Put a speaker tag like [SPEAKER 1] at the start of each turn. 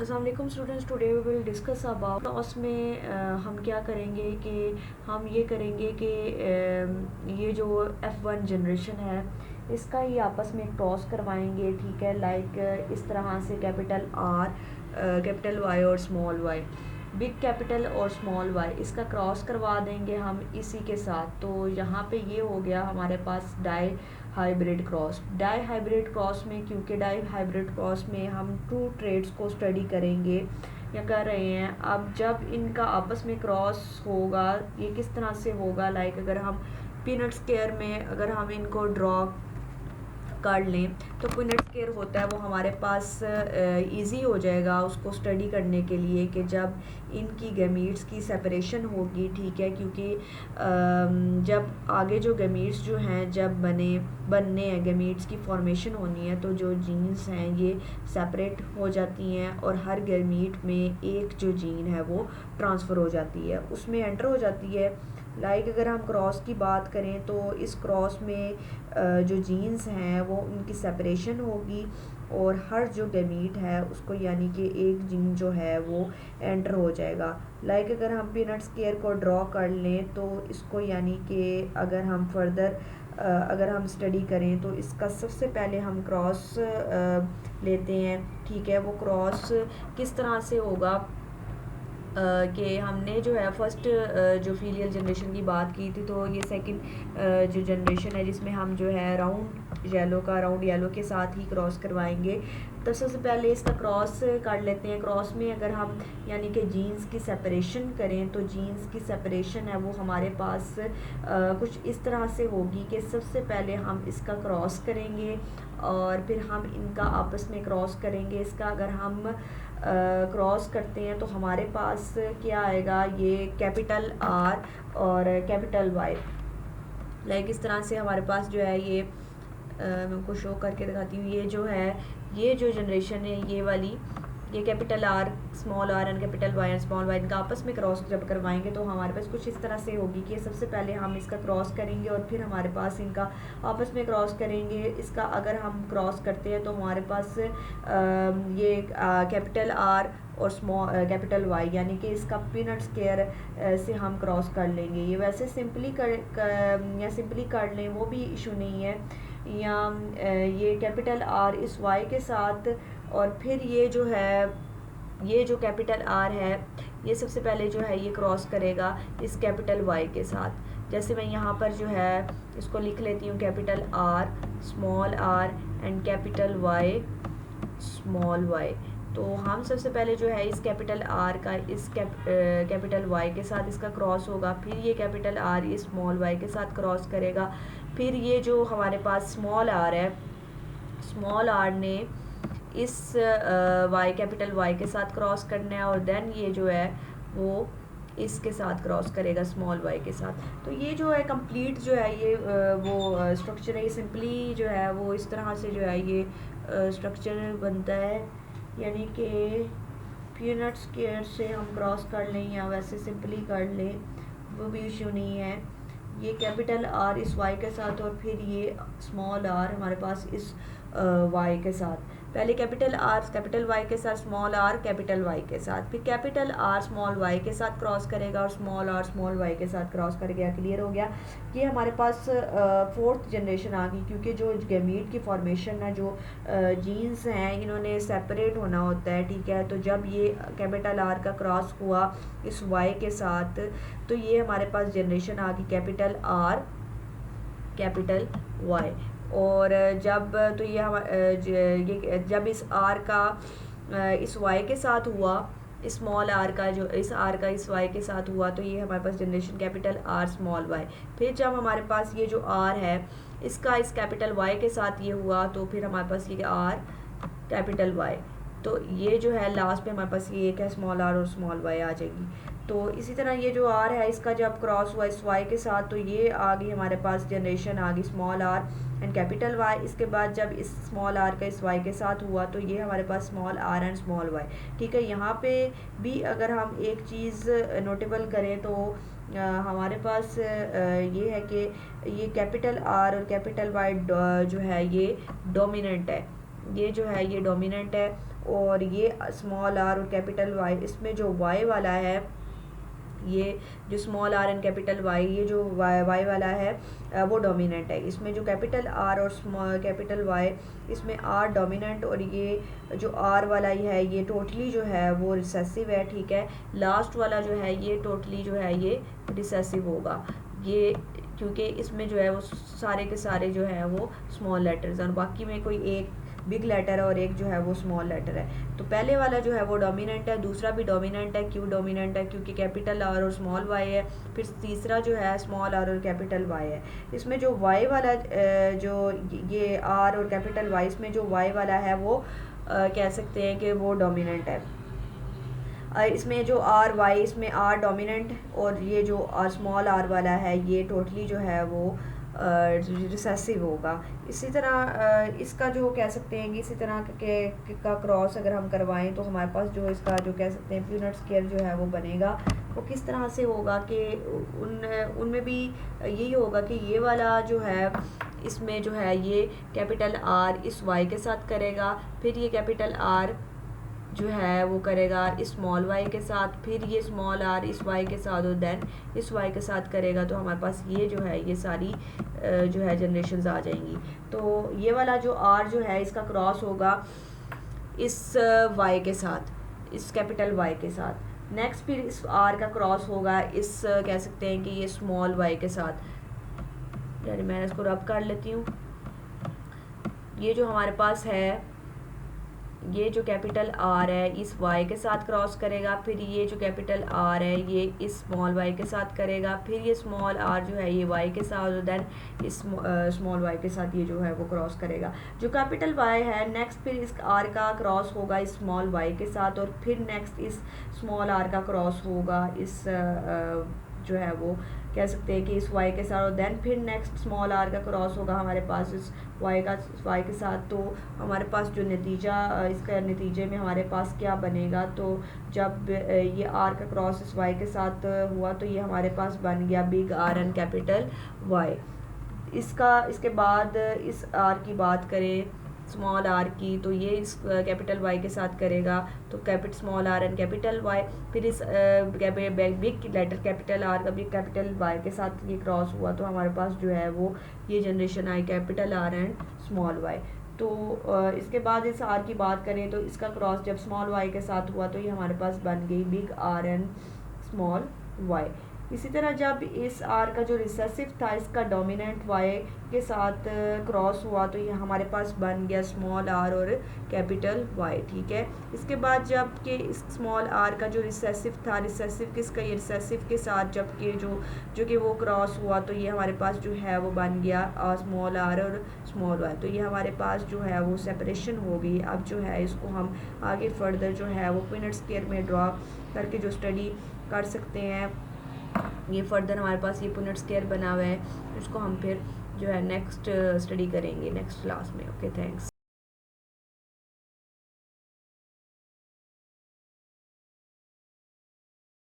[SPEAKER 1] अस्सलाम वालेकुम students, today we will discuss about cross में हम क्या करेंगे कि हम ये करेंगे कि ये जो F1 जनरेशन है इसका ही आपस में क्रॉस करवाएंगे। ठीक है, लाइक इस तरह से कैपिटल R, कैपिटल Y और स्मॉल y, बिग कैपिटल और स्मॉल y, इसका क्रॉस करवा देंगे हम इसी के साथ। तो यहाँ पे ये हो गया हमारे पास dihybrid cross. Dihybrid cross में, क्योंकि डाई हाइब्रिड क्रॉस में हम टू ट्रेड्स को स्टडी करेंगे या कर रहे हैं। अब जब इनका आपस में क्रॉस होगा, ये किस तरह से होगा, लाइक अगर हम पीनट स्क्वायर में अगर हम इनको ड्रॉ कर लें तो पीनट स्क्वायर होता है वो हमारे पास इजी हो जाएगा उसको स्टडी करने के लिए कि जब इनकी गैमीट्स की सेपरेशन होगी। ठीक है, क्योंकि जब आगे जो गैमीट्स जो हैं जब बनने हैं, गैमीट्स की फॉर्मेशन होनी है, तो जो जीन्स हैं ये सेपरेट हो जाती हैं और हर गैमीट में एक जो जीन है वो ट्रांसफ़र हो जाती है, उसमें एंटर हो जाती है। लाइक अगर हम क्रॉस की बात करें तो इस क्रॉस में जो जीन्स हैं वो उनकी सेपरेशन होगी और हर जो गैमीट है उसको यानी कि एक जीन जो है वो एंटर हो जाएगा। लाइक अगर हम पीनट स्क्वायर को ड्रॉ कर लें तो इसको यानी कि अगर हम फर्दर अगर हम स्टडी करें तो इसका सबसे पहले हम क्रॉस लेते हैं। ठीक है, वो क्रॉस किस तरह से होगा कि हमने जो है फर्स्ट जो फीलियल जनरेशन की बात की थी, तो ये सेकंड जो जनरेशन है जिसमें हम जो है राउंड येलो के साथ ही क्रॉस करवाएंगे। तो सबसे पहले इसका क्रॉस कर लेते हैं। क्रॉस में अगर हम यानी कि जीन्स की सेपरेशन करें तो जीन्स की सेपरेशन है वो हमारे पास कुछ इस तरह से होगी कि सबसे पहले हम इसका क्रॉस करेंगे और फिर हम इनका आपस में क्रॉस करेंगे। इसका अगर हम क्रॉस करते हैं तो हमारे पास क्या आएगा, ये कैपिटल R और कैपिटल Y। लाइक इस तरह से हमारे पास जो है ये मैं आपको शो करके दिखाती हूँ। ये जो है ये जो जनरेशन है ये वाली, ये capital R, small r and capital Y and small y, इनका आपस में क्रॉस जब करवाएंगे तो हमारे पास कुछ इस तरह से होगी कि सबसे पहले हम इसका क्रॉस करेंगे और फिर हमारे पास इनका आपस में क्रॉस करेंगे। इसका अगर हम क्रॉस करते हैं तो हमारे पास ये कैपिटल R और स्मॉल कैपिटल Y यानी कि इसका पीनट स्क्वायर से हम क्रॉस कर लेंगे। ये वैसे सिंपली सिंपली कर लें वो भी इशू नहीं है, या ये कैपिटल R इस Y के साथ और फिर ये जो है ये जो कैपिटल R है ये सबसे पहले जो है ये क्रॉस करेगा इस कैपिटल Y के साथ। जैसे मैं यहाँ पर जो है इसको लिख लेती हूँ, capital R, small r and capital Y, small y। तो हम सबसे पहले जो है इस कैपिटल R का इस कैपिटल Y के साथ इसका क्रॉस होगा, फिर ये कैपिटल R इस स्मॉल y के साथ क्रॉस करेगा, फिर ये जो हमारे पास स्मॉल r है, स्मॉल r ने इस कैपिटल Y के साथ क्रॉस करना है और देन ये जो है वो इसके साथ क्रॉस करेगा स्मॉल y के साथ। तो ये जो है कंप्लीट जो है ये वो स्ट्रक्चर है। ये सिंपली जो है वो इस तरह से जो है ये स्ट्रक्चर बनता है, यानी कि पीनट स्क्वायर से हम क्रॉस कर लें या वैसे सिंपली कर लें वो भी इशू नहीं है। ये कैपिटल R इस Y के साथ और फिर ये स्मॉल r हमारे पास इस Y के साथ। पहले कैपिटल R कैपिटल Y के साथ, स्मॉल r कैपिटल Y के साथ, फिर कैपिटल R स्मॉल y के साथ क्रॉस करेगा और स्मॉल r स्मॉल y के साथ क्रॉस कर गया। क्लियर हो गया। ये हमारे पास फोर्थ जनरेशन आ गई, क्योंकि जो गैमीट की फॉर्मेशन है, जो जीन्स हैं, इन्होंने सेपरेट होना होता है। ठीक है, तो जब ये कैपिटल R का क्रॉस हुआ इस Y के साथ तो ये हमारे पास जनरेशन आ गई कैपिटल R कैपिटल Y। और जब तो ये जब इस R का इस Y के साथ हुआ, स्मॉल r का जो इस r का इस y के साथ हुआ, तो ये हमारे पास generation capital R small y। फिर जब हमारे पास ये जो r है इसका इस कैपिटल Y के साथ ये हुआ, तो फिर हमारे पास ये R कैपिटल Y। तो ये जो है लास्ट पे हमारे पास ये एक है स्मॉल r और स्मॉल y आ जाएगी। तो इसी तरह ये जो r है इसका जब क्रॉस हुआ इस y के साथ तो ये आ गई हमारे पास जनरेशन आ गई small r and capital Y। इसके बाद जब इस स्मॉल r का इस y के साथ हुआ तो ये हमारे पास small r and small y। ठीक है, यहाँ पे भी अगर हम एक चीज़ नोटेबल करें तो हमारे पास ये है कि ये कैपिटल R और कैपिटल Y जो है ये डोमिनेंट है। ये जो है ये डोमिनेंट है, और ये स्मॉल आर और कैपिटल वाई, इसमें जो वाई वाला है, ये जो small R and capital Y, ये जो वाई वाला है वो डोमिनेंट है। इसमें जो कैपिटल आर और स्मॉल कैपिटल वाई, इसमें आर डोमिनेंट और ये जो आर वाला ही है ये टोटली जो है वो रिसेसिव है, ठीक है। लास्ट वाला जो है ये टोटली जो है ये रिसेसिव होगा, ये क्योंकि इसमें जो है वो सारे के सारे जो है वो स्मॉल लेटर्स हैं, और बाकी में कोई एक बिग लेटर है और एक जो है वो स्मॉल लेटर है। तो पहले वाला जो है वो डोमिनेंट है, दूसरा भी डोमिनेंट है। क्यों डोमिनेंट है? क्योंकि कैपिटल आर और स्मॉल वाई है। फिर तीसरा जो है स्मॉल आर और कैपिटल वाई है। इसमें जो वाई वाला जो ये आर और कैपिटल वाई, इसमें जो वाई वाला है वो कह सकते हैं कि वो डोमिनेंट है। इसमें जो आर वाई, इसमें आर डोमिनेंट, और ये जो स्मॉल आर वाला है ये टोटली जो है वो रिसेसिव होगा। इसी तरह इसका जो कह सकते हैं कि इसी तरह का क्रॉस अगर हम करवाएं तो हमारे पास जो इसका जो कह सकते हैं प्यूनेट स्क्वायर जो है वो बनेगा। वो किस तरह से होगा कि उनमें भी यही होगा कि ये वाला जो है इसमें जो है ये कैपिटल आर इस वाई के साथ करेगा, फिर ये कैपिटल आर जो है वो करेगा इस स्मॉल वाई के साथ, फिर ये स्मॉल आर इस वाई के साथ, और देन इस वाई के साथ करेगा। तो हमारे पास ये जो है ये सारी जो है जनरेशन्स आ जाएंगी। तो ये वाला जो आर जो है इसका क्रॉस होगा इस वाई के साथ, इस कैपिटल वाई के साथ। नेक्स्ट फिर इस आर का क्रॉस होगा इस कह सकते हैं कि ये स्मॉल वाई के साथ। यानी मैं इसको रब कर लेती हूँ। ये जो हमारे पास है ये जो कैपिटल आर है इस वाई के साथ क्रॉस करेगा, फिर ये जो कैपिटल आर है ये इस स्मॉल वाई के साथ करेगा, फिर ये स्मॉल आर जो है ये वाई के साथ, और देन इस स्मॉल वाई के साथ ये जो है वो क्रॉस करेगा। जो कैपिटल वाई है नेक्स्ट फिर इस आर का क्रॉस होगा इस स्मॉल वाई के साथ, और फिर नेक्स्ट इस स्मॉल आर का क्रॉस होगा इस जो है वो कह सकते हैं कि इस वाई के साथ, और देन फिर नेक्स्ट स्मॉल आर का क्रॉस होगा हमारे पास इस वाई के साथ। तो हमारे पास जो नतीजा इसका नतीजे में हमारे पास क्या बनेगा, तो जब ये आर का क्रॉस इस वाई के साथ हुआ तो ये हमारे पास बन गया big R and capital Y. इसके बाद इस आर की बात करें स्मॉल आर की, तो ये इस कैपिटल वाई के साथ करेगा, तो small R and capital Y. फिर इस बिग लेटर कैपिटल आर का बिग कैपिटल वाई के साथ ये क्रॉस हुआ, तो हमारे पास जो है वो ये जनरेशन आई capital R and small Y. तो इसके बाद इस आर की बात करें तो इसका क्रॉस जब स्मॉल वाई के साथ हुआ तो ये हमारे पास बन गई big R and small Y. इसी तरह जब इस आर का जो रिसेसिव था इसका डोमिनेंट वाई के साथ क्रॉस हुआ तो ये हमारे पास बन गया स्मॉल आर और कैपिटल वाई, ठीक है। इसके बाद जब कि इस स्मॉल आर का जो रिसेसिव था, रिसेसिव किसका, ये रिसेसिव के साथ जब कि जो कि वो क्रॉस हुआ तो ये हमारे पास जो है वो बन गया स्मॉल आर और स्मॉल वाई। तो ये हमारे पास जो है वो सेपरेशन हो गई। अब जो है इसको हम आगे फर्दर जो है वो पीनट स्क्वायर में ड्रा करके जो स्टडी कर सकते हैं। ये फर्दर हमारे पास ये पुनेट स्क्वायर बना हुआ है, इसको हम फिर जो है नेक्स्ट स्टडी करेंगे नेक्स्ट क्लास में। Okay, thanks.